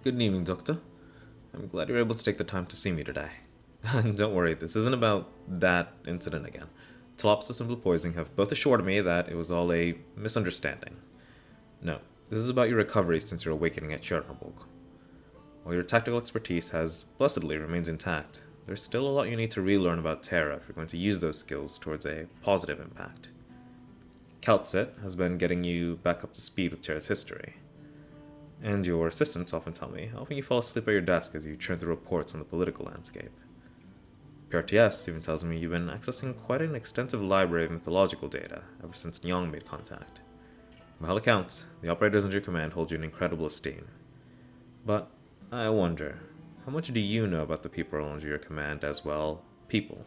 Good evening, Doctor. I'm glad you're able to take the time to see me today. Don't worry, this isn't about that incident again. Tolopsis and Blue Poisoning have both assured me that it was all a misunderstanding. No, this is about your recovery since your awakening at Chernobyl. While your tactical expertise has blessedly remained intact, there's still a lot you need to relearn about Terra if you're going to use those skills towards a positive impact. Kaltsit has been getting you back up to speed with Terra's history. And your assistants often tell me, often you fall asleep at your desk as you churn through reports on the political landscape. PRTS even tells me you've been accessing quite an extensive library of mythological data ever since Nyong made contact. By all accounts, the operators under your command hold you in incredible esteem. But I wonder, how much do you know about the people under your command as well, people?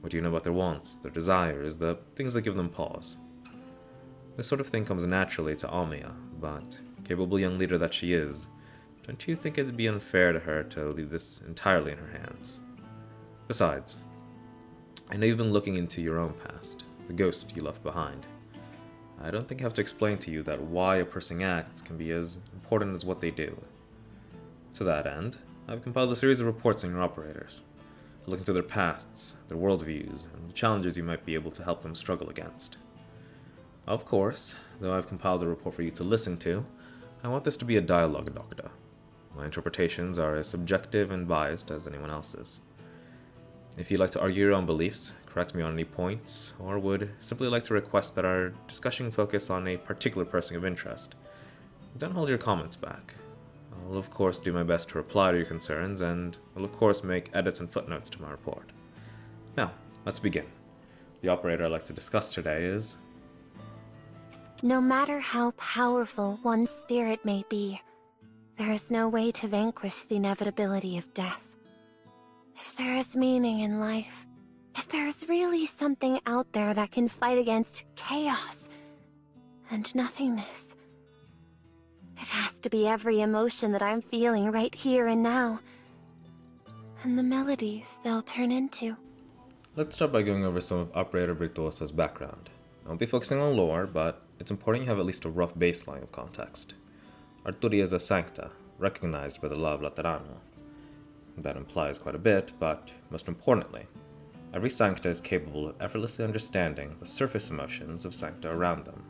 What do you know about their wants, their desires, the things that give them pause? This sort of thing comes naturally to Almia, but capable young leader that she is, don't you think it'd be unfair to her to leave this entirely in her hands? Besides, I know you've been looking into your own past, the ghost you left behind. I don't think I have to explain to you that why a person acts can be as important as what they do. To that end, I've compiled a series of reports on your operators. I look into their pasts, their worldviews, and the challenges you might be able to help them struggle against. Of course, though I've compiled a report for you to listen to, I want this to be a dialogue, Doctor. My interpretations are as subjective and biased as anyone else's. If you'd like to argue your own beliefs, correct me on any points, or would simply like to request that our discussion focus on a particular person of interest, don't hold your comments back. I'll of course do my best to reply to your concerns, and will of course make edits and footnotes to my report. Now, let's begin. The operator I'd like to discuss today is... No matter how powerful one's spirit may be, there is no way to vanquish the inevitability of death. If there is meaning in life, if there is really something out there that can fight against chaos and nothingness, it has to be every emotion that I'm feeling right here and now, and the melodies they'll turn into. Let's start by going over some of Operator Virtuosa's background. I won't be focusing on lore, but it's important you have at least a rough baseline of context. Arturia is a sancta, recognized by the law of Laterano. That implies quite a bit, but most importantly, every sancta is capable of effortlessly understanding the surface emotions of sancta around them.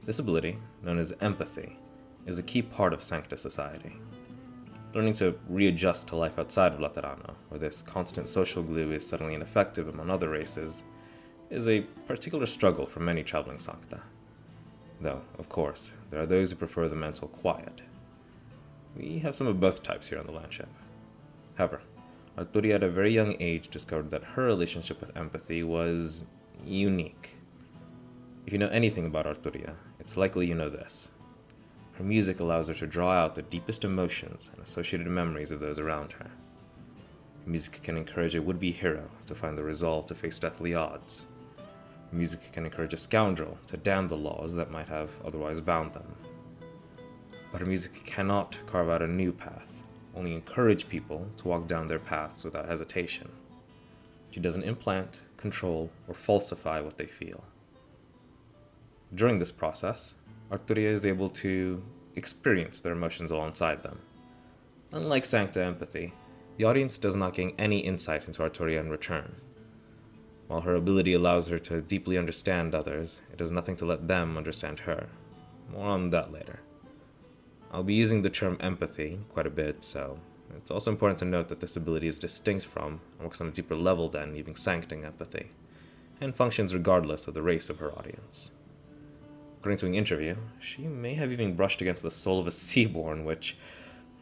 This ability, known as empathy, is a key part of sancta society. Learning to readjust to life outside of Laterano, where this constant social glue is suddenly ineffective among other races, is a particular struggle for many traveling sancta. Though, of course, there are those who prefer the mental quiet. We have some of both types here on the landship. However, Arturia at a very young age discovered that her relationship with empathy was unique. If you know anything about Arturia, it's likely you know this. Her music allows her to draw out the deepest emotions and associated memories of those around her. Music can encourage a would-be hero to find the resolve to face deathly odds. Music can encourage a scoundrel to damn the laws that might have otherwise bound them. But her music cannot carve out a new path, only encourage people to walk down their paths without hesitation. She doesn't implant, control, or falsify what they feel. During this process, Arturia is able to experience their emotions alongside them. Unlike Sancta empathy, the audience does not gain any insight into Arturia in return. While her ability allows her to deeply understand others, it does nothing to let them understand her. More on that later. I'll be using the term empathy quite a bit, so it's also important to note that this ability is distinct from, and works on a deeper level than even Sancting empathy, and functions regardless of the race of her audience. According to an interview, she may have even brushed against the soul of a seaborn, which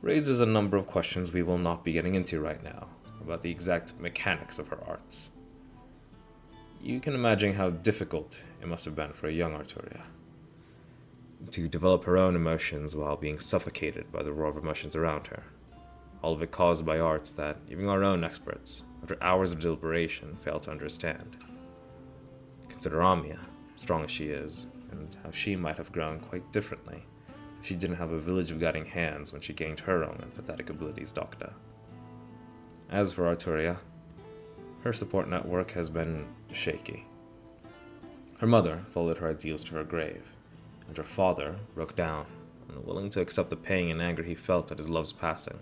raises a number of questions we will not be getting into right now, about the exact mechanics of her arts. You can imagine how difficult it must have been for a young Arturia to develop her own emotions while being suffocated by the roar of emotions around her. All of it caused by arts that even our own experts, after hours of deliberation, fail to understand. Consider Amia, strong as she is, and how she might have grown quite differently if she didn't have a village of guiding hands when she gained her own empathetic abilities, Dokutah. As for Arturia, her support network has been shaky. Her mother followed her ideals to her grave, and her father broke down unwilling to accept the pain and anger he felt at his love's passing.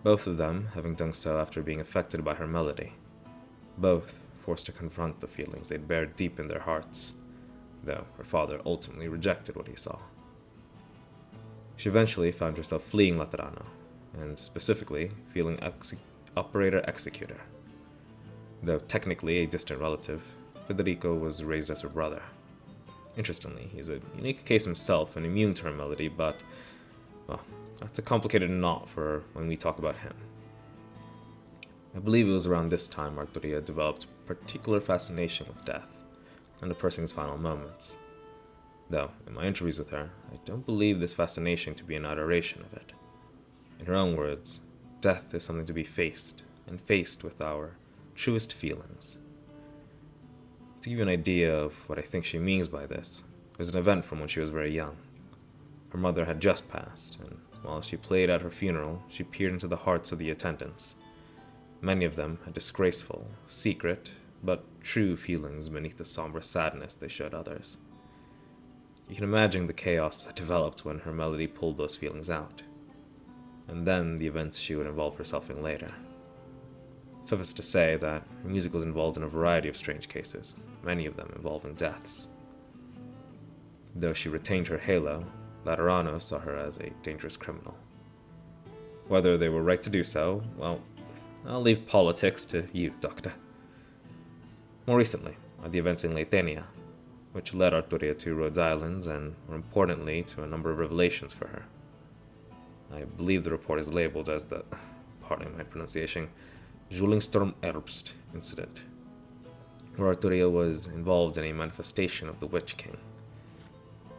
Both of them having done so after being affected by her melody. Both forced to confront the feelings they'd buried deep in their hearts, though her father ultimately rejected what he saw. She eventually found herself fleeing Laterano, and specifically feeling Operator Executor. Though technically a distant relative, Federico was raised as her brother. Interestingly, he's a unique case himself and immune to her melody, but, well, that's a complicated knot for when we talk about him. I believe it was around this time Arturia developed particular fascination with death and a person's final moments. Though, in my interviews with her, I don't believe this fascination to be an adoration of it. In her own words, death is something to be faced, and faced with our truest feelings. To give you an idea of what I think she means by this, there's an event from when she was very young. Her mother had just passed, and while she played at her funeral, she peered into the hearts of the attendants. Many of them had disgraceful, secret, but true feelings beneath the somber sadness they showed others. You can imagine the chaos that developed when her melody pulled those feelings out, and then the events she would involve herself in later. Suffice to say that her music was involved in a variety of strange cases, many of them involving deaths. Though she retained her halo, Laterano saw her as a dangerous criminal. Whether they were right to do so, well, I'll leave politics to you, Dokutah. More recently, are the events in Leithania, which led Arturia to Rhodes Island and, more importantly, to a number of revelations for her. I believe the report is labeled as the, pardon my pronunciation, Julingsstorm Erbst incident, where Arturia was involved in a manifestation of the Witch King.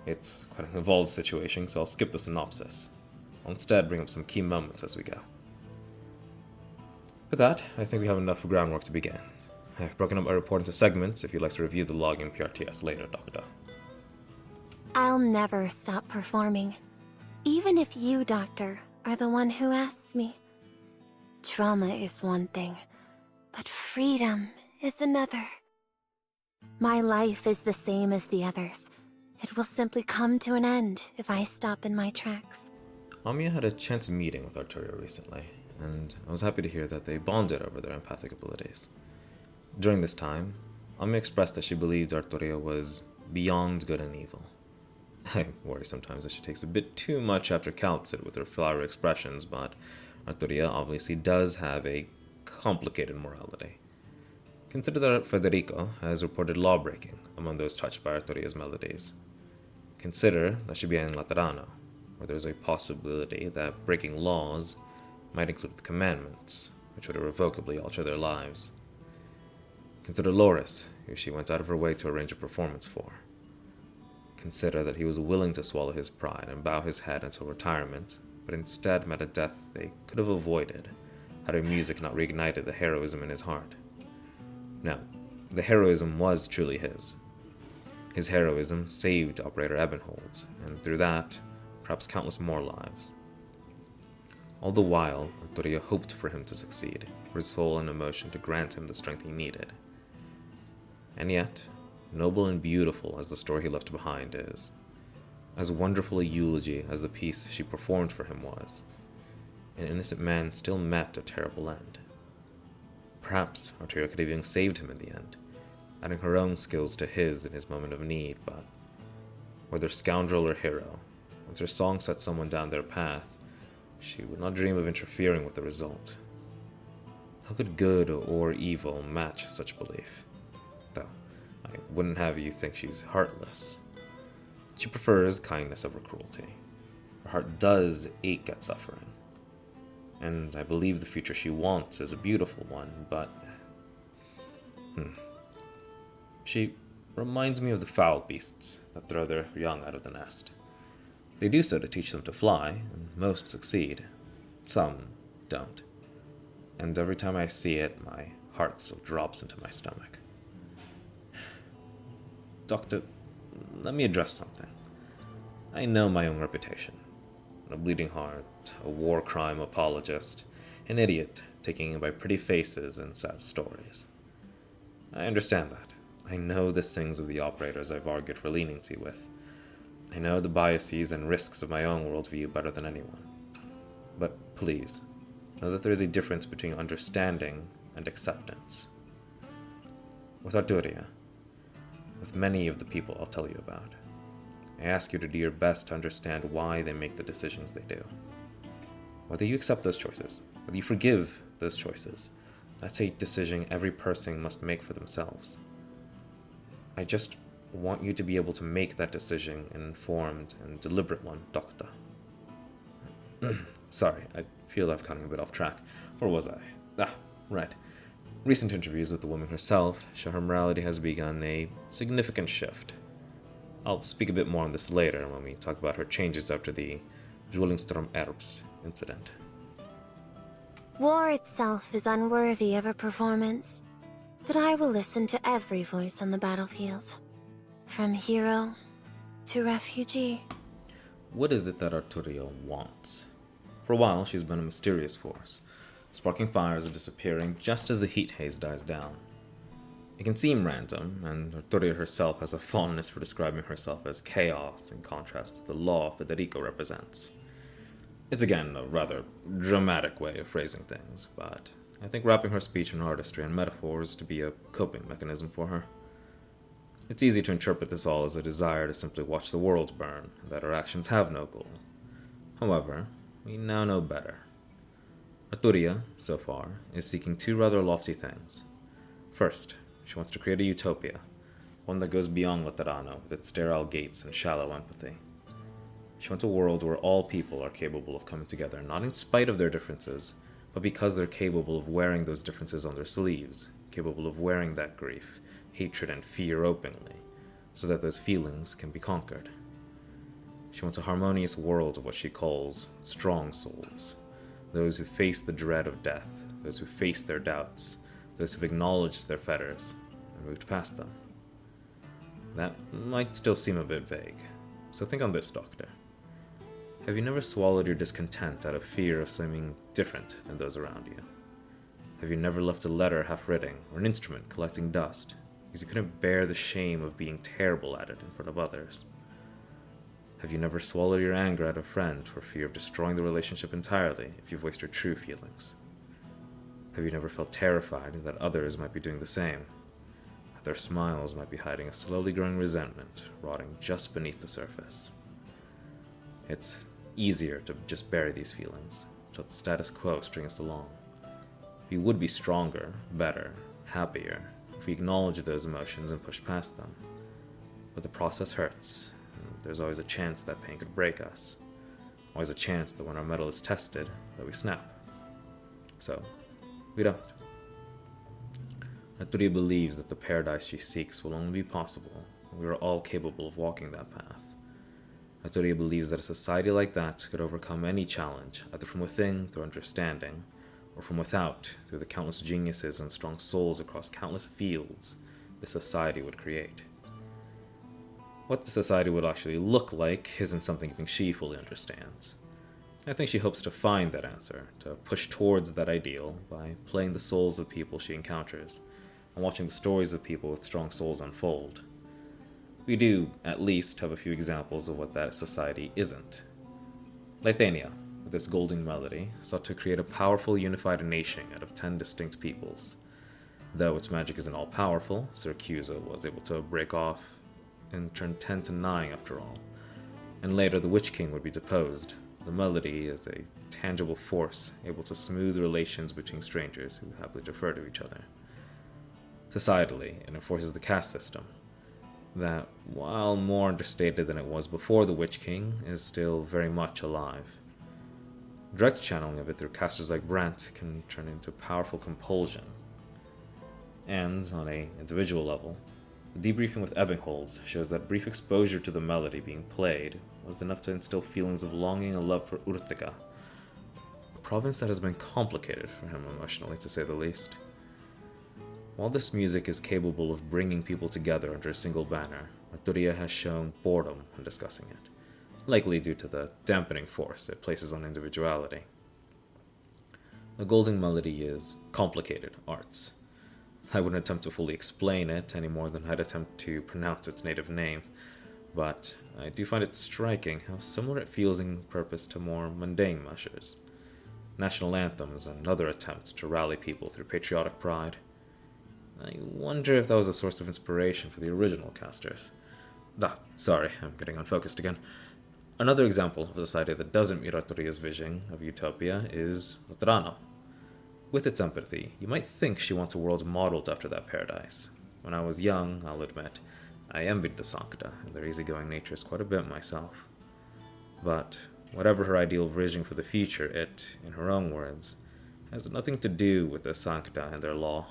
It's quite an involved situation, so I'll skip the synopsis. I'll instead bring up some key moments as we go. With that, I think we have enough groundwork to begin. I've broken up my report into segments if you'd like to review the log in PRTS later, Dokutah. I'll never stop performing. Even if you, Doctor, are the one who asks me. Trauma is one thing, but freedom is another. My life is the same as the others. It will simply come to an end if I stop in my tracks. Amiya had a chance meeting with Arturia recently, and I was happy to hear that they bonded over their empathic abilities. During this time, Amiya expressed that she believed Arturia was beyond good and evil. I worry sometimes that she takes a bit too much after Calcit with her flowery expressions, but Arturia obviously does have a complicated morality. Consider that Federico has reported lawbreaking among those touched by Arturia's melodies. Consider that she began in Laterano, where there is a possibility that breaking laws might include the commandments, which would irrevocably alter their lives. Consider Loris, who she went out of her way to arrange a performance for. Consider that he was willing to swallow his pride and bow his head until retirement, but instead met a death they could have avoided had her music not reignited the heroism in his heart. Now, the heroism was truly his. His heroism saved Operator Ebenholz, and through that, perhaps countless more lives. All the while, Arturia hoped for him to succeed, for his soul and emotion to grant him the strength he needed. And yet, noble and beautiful as the story he left behind is, as wonderful a eulogy as the piece she performed for him was, an innocent man still met a terrible end. Perhaps Arturia could have even saved him in the end, adding her own skills to his in his moment of need, but whether scoundrel or hero, once her song set someone down their path, she would not dream of interfering with the result. How could good or evil match such belief? Though, I wouldn't have you think she's heartless. She prefers kindness over cruelty. Her heart does ache at suffering. And I believe the future she wants is a beautiful one, but... She reminds me of the foul beasts that throw their young out of the nest. They do so to teach them to fly, and most succeed. Some don't. And every time I see it, my heart still drops into my stomach. Doctor, let me address something. I know my own reputation. A bleeding heart, a war crime apologist, an idiot taken in by pretty faces and sad stories. I understand that. I know the sins of the operators I've argued for leniency with. I know the biases and risks of my own worldview better than anyone. But please, know that there is a difference between understanding and acceptance. With Arturia, with many of the people I'll tell you about, I ask you to do your best to understand why they make the decisions they do. Whether you accept those choices, whether you forgive those choices, that's a decision every person must make for themselves. I just want you to be able to make that decision an informed and deliberate one, Dokutah. Sorry, I feel I've gotten a bit off track. Or was I? Right. Recent interviews with the woman herself show her morality has begun a significant shift. I'll speak a bit more on this later when we talk about her changes after the Julingstrom Erbst incident. War itself is unworthy of a performance, but I will listen to every voice on the battlefield. From hero to refugee. What is it that Arturia wants? For a while, she's been a mysterious force, sparking fires and disappearing just as the heat haze dies down. It can seem random, and Arturia herself has a fondness for describing herself as chaos in contrast to the law Federico represents. It's again a rather dramatic way of phrasing things, but I think wrapping her speech in artistry and metaphors to be a coping mechanism for her. It's easy to interpret this all as a desire to simply watch the world burn, and that her actions have no goal. However, we now know better. Arturia, so far, is seeking two rather lofty things. First, she wants to create a utopia, one that goes beyond Laterano with its sterile gates and shallow empathy. She wants a world where all people are capable of coming together, not in spite of their differences, but because they're capable of wearing those differences on their sleeves, capable of wearing that grief, hatred, and fear openly, so that those feelings can be conquered. She wants a harmonious world of what she calls strong souls, those who face the dread of death, those who face their doubts, those who've acknowledged their fetters and moved past them. That might still seem a bit vague, so think on this, Doctor. Have you never swallowed your discontent out of fear of seeming different than those around you? Have you never left a letter half-written or an instrument collecting dust because you couldn't bear the shame of being terrible at it in front of others? Have you never swallowed your anger at a friend for fear of destroying the relationship entirely if you voiced your true feelings? Have you never felt terrified that others might be doing the same? That their smiles might be hiding a slowly growing resentment rotting just beneath the surface? It's easier to just bury these feelings, to let the status quo string us along. We would be stronger, better, happier if we acknowledge those emotions and push past them. But the process hurts. There's always a chance that pain could break us. Always a chance that when our mettle is tested, that we snap. So, we don't. Arturia believes that the paradise she seeks will only be possible when we are all capable of walking that path. Arturia believes that a society like that could overcome any challenge, either from within through understanding, or from without through the countless geniuses and strong souls across countless fields this society would create. What the society would actually look like isn't something even she fully understands. I think she hopes to find that answer, to push towards that ideal by playing the souls of people she encounters, and watching the stories of people with strong souls unfold. We do, at least, have a few examples of what that society isn't. Leithania, with its golden melody, sought to create a powerful unified nation out of 10 distinct peoples. Though its magic isn't all-powerful, Syracusa was able to break off and turn 10 to 9 after all. And later the Witch King would be deposed. The melody is a tangible force able to smooth relations between strangers who happily defer to each other. Societally, it enforces the caste system, that, while more understated than it was before the Witch King, is still very much alive. Direct channeling of it through casters like Brant can turn into powerful compulsion. And, on an individual level, the debriefing with Ebbingholz shows that brief exposure to the melody being played was enough to instill feelings of longing and love for Urtiga, a province that has been complicated for him emotionally, to say the least. While this music is capable of bringing people together under a single banner, Arturia has shown boredom when discussing it, likely due to the dampening force it places on individuality. The golden melody is complicated arts. I wouldn't attempt to fully explain it any more than I'd attempt to pronounce its native name, but I do find it striking how similar it feels in purpose to more mundane measures. National anthems and other attempts to rally people through patriotic pride. I wonder if that was a source of inspiration for the original casters. Sorry, I'm getting unfocused again. Another example of a society that doesn't meet Arturia's vision of utopia is Loterano. With its empathy, you might think she wants a world modeled after that paradise. When I was young, I'll admit, I envied the Sancta and their easygoing natures quite a bit myself. But whatever her ideal vision for the future, it, in her own words, has nothing to do with the Sancta and their law.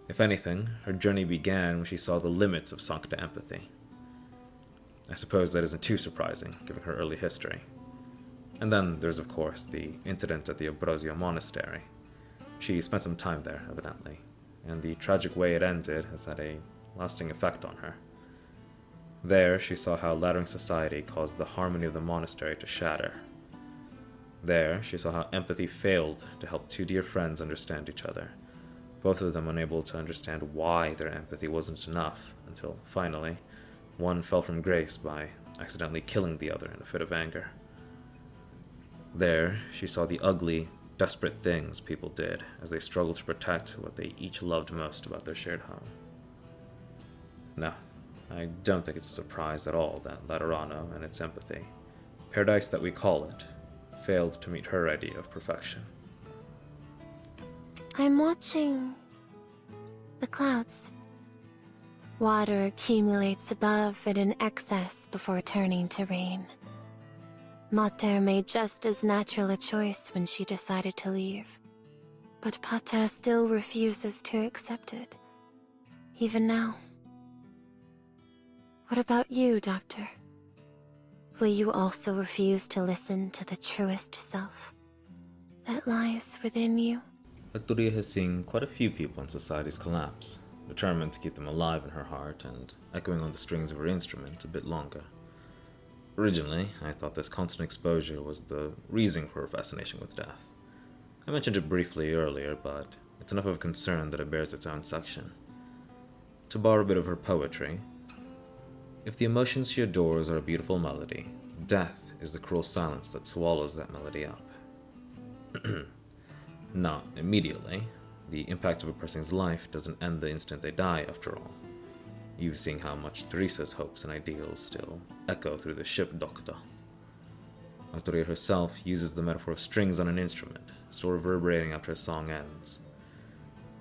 If anything, her journey began when she saw the limits of Sancta empathy. I suppose that isn't too surprising, given her early history. And then there's, of course, the incident at the Ambrosio Monastery. She spent some time there, evidently, and the tragic way it ended has had a lasting effect on her. There, she saw how laddering society caused the harmony of the monastery to shatter. There, she saw how empathy failed to help two dear friends understand each other, both of them unable to understand why their empathy wasn't enough, until, finally, one fell from grace by accidentally killing the other in a fit of anger. There, she saw the ugly, desperate things people did as they struggled to protect what they each loved most about their shared home. No, I don't think it's a surprise at all that Loterano and its empathy, paradise that we call it, failed to meet her idea of perfection. I'm watching the clouds. Water accumulates above and in excess before turning to rain. Mater made just as natural a choice when she decided to leave. But Pater still refuses to accept it, even now. What about you, Doctor? Will you also refuse to listen to the truest self that lies within you? Arturia has seen quite a few people in society's collapse, determined to keep them alive in her heart and echoing on the strings of her instrument a bit longer. Originally, I thought this constant exposure was the reason for her fascination with death. I mentioned it briefly earlier, but it's enough of a concern that it bears its own section. To borrow a bit of her poetry, if the emotions she adores are a beautiful melody, death is the cruel silence that swallows that melody up. Not immediately. The impact of a person's life doesn't end the instant they die, after all. You've seen how much Teresa's hopes and ideals still echo through the ship Dokutah. Arturia herself uses the metaphor of strings on an instrument, still reverberating after a song ends.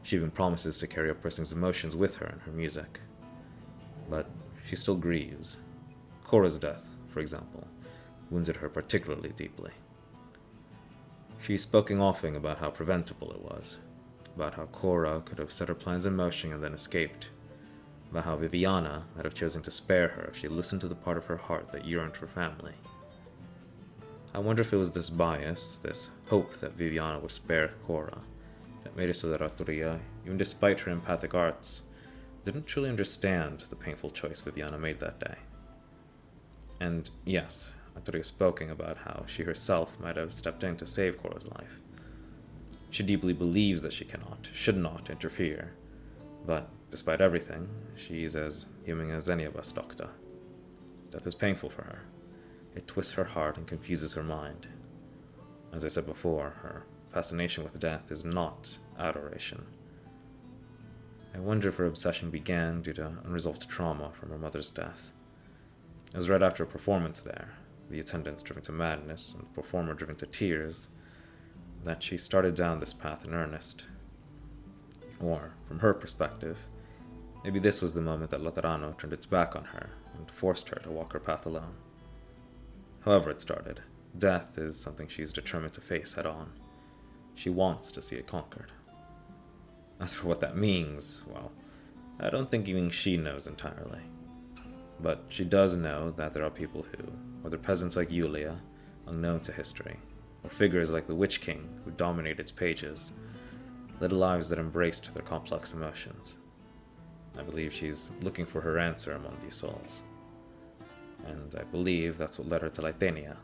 She even promises to carry a person's emotions with her in her music. But she still grieves. Cora's death, for example, wounded her particularly deeply. She's spoken often about how preventable it was, about how Cora could have set her plans in motion and then escaped, about how Viviana might have chosen to spare her if she listened to the part of her heart that yearned for family. I wonder if it was this bias, this hope that Viviana would spare Cora, that made it so that Arturia, even despite her empathic arts, didn't truly understand the painful choice Viviana made that day. And yes, Arturia spoken about how she herself might have stepped in to save Cora's life. She deeply believes that she cannot, should not interfere, but despite everything, she's as human as any of us, Dokutah. Death is painful for her. It twists her heart and confuses her mind. As I said before, her fascination with death is not adoration. I wonder if her obsession began due to unresolved trauma from her mother's death. It was right after a performance there, the attendants driven to madness and the performer driven to tears, that she started down this path in earnest. Or, from her perspective, maybe this was the moment that Loterano turned its back on her and forced her to walk her path alone. However it started, death is something she's determined to face head-on. She wants to see it conquered. As for what that means, well, I don't think even she knows entirely. But she does know that there are people who, whether peasants like Yulia, unknown to history, or figures like the Witch King who dominate its pages, led lives that embraced their complex emotions. I believe she's looking for her answer among these souls. And I believe that's what led her to Leithania,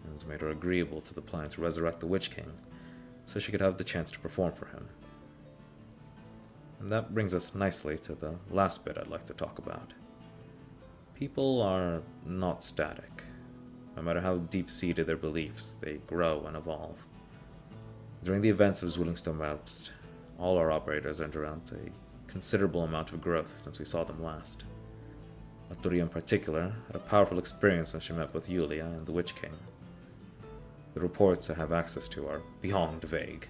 and made her agreeable to the plan to resurrect the Witch King, so she could have the chance to perform for him. And that brings us nicely to the last bit I'd like to talk about. People are not static. No matter how deep-seated their beliefs, they grow and evolve. During the events of Zwillingstone Outpost, all our operators underwent a considerable amount of growth since we saw them last. Arturia in particular had a powerful experience when she met both Yulia and the Witch King. The reports I have access to are beyond vague,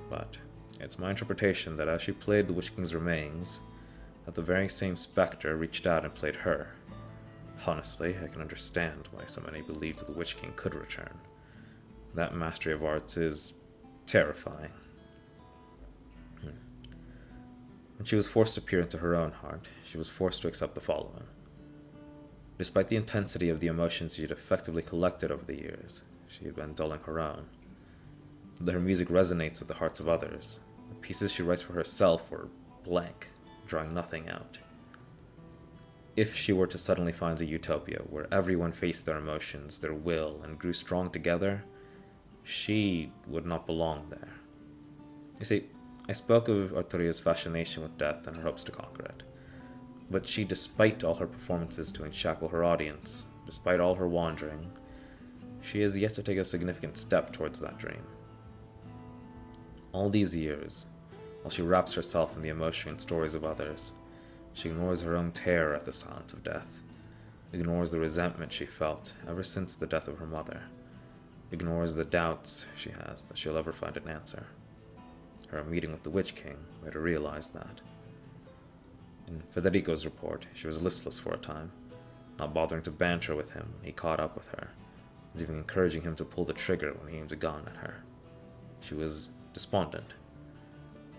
but it's my interpretation that as she played the Witch King's remains, that the very same spectre reached out and played her. Honestly, I can understand why so many believed that the Witch King could return. That mastery of arts is terrifying. When she was forced to peer into her own heart, she was forced to accept the following. Despite the intensity of the emotions she had effectively collected over the years, she had been dulling her own. Though her music resonates with the hearts of others, the pieces she writes for herself were blank, drawing nothing out. If she were to suddenly find a utopia where everyone faced their emotions, their will, and grew strong together, she would not belong there. You see, I spoke of Arturia's fascination with death and her hopes to conquer it. But she, despite all her performances to unshackle her audience, despite all her wandering, she has yet to take a significant step towards that dream. All these years, while she wraps herself in the emotion and stories of others, she ignores her own terror at the silence of death, ignores the resentment she felt ever since the death of her mother, ignores the doubts she has that she'll ever find an answer. Her meeting with the Witch King made her realize that. In Federico's report, she was listless for a time, not bothering to banter with him when he caught up with her, and even encouraging him to pull the trigger when he aimed a gun at her. She was despondent,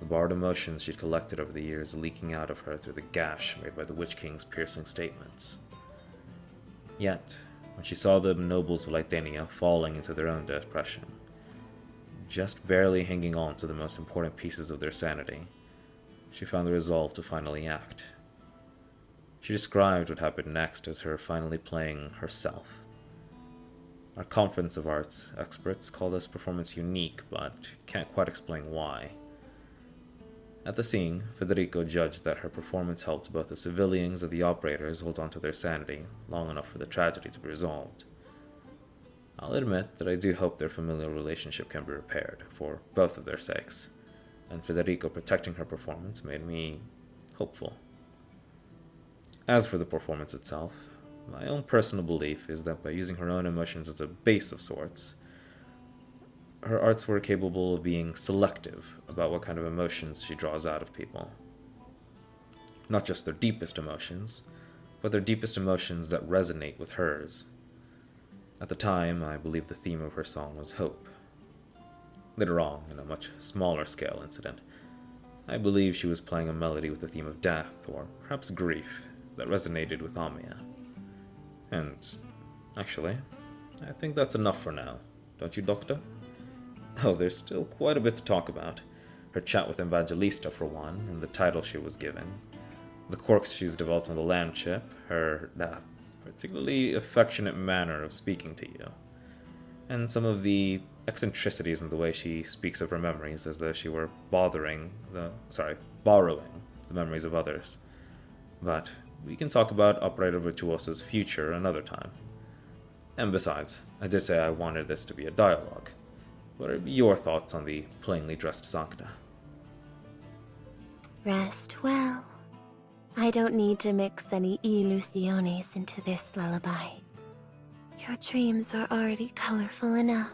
the borrowed emotions she'd collected over the years leaking out of her through the gash made by the Witch King's piercing statements. Yet, when she saw the nobles of Leithania falling into their own depression, just barely hanging on to the most important pieces of their sanity, she found the resolve to finally act. She described what happened next as her finally playing herself. Our Conference of Arts experts call this performance unique, but can't quite explain why. At the scene, Federico judged that her performance helped both the civilians and the operators hold on to their sanity long enough for the tragedy to be resolved. I'll admit that I do hope their familial relationship can be repaired, for both of their sakes, and Federico protecting her performance made me hopeful. As for the performance itself, my own personal belief is that by using her own emotions as a base of sorts, her arts were capable of being selective about what kind of emotions she draws out of people. Not just their deepest emotions, but their deepest emotions that resonate with hers. At the time, I believe the theme of her song was hope. Later on, in a much smaller scale incident, I believe she was playing a melody with the theme of death, or perhaps grief, that resonated with Amia. And, actually, I think that's enough for now, don't you, Dokutah? Oh, there's still quite a bit to talk about. Her chat with Evangelista, for one, and the title she was given. The quirks she's developed on the land ship, her particularly affectionate manner of speaking to you, and some of the eccentricities in the way she speaks of her memories as though she were borrowing the memories of others. But we can talk about Operator Virtuosa's future another time. And besides, I did say I wanted this to be a dialogue. What are your thoughts on the plainly dressed Sancta? Rest well. I don't need to mix any illusiones into this lullaby. Your dreams are already colorful enough.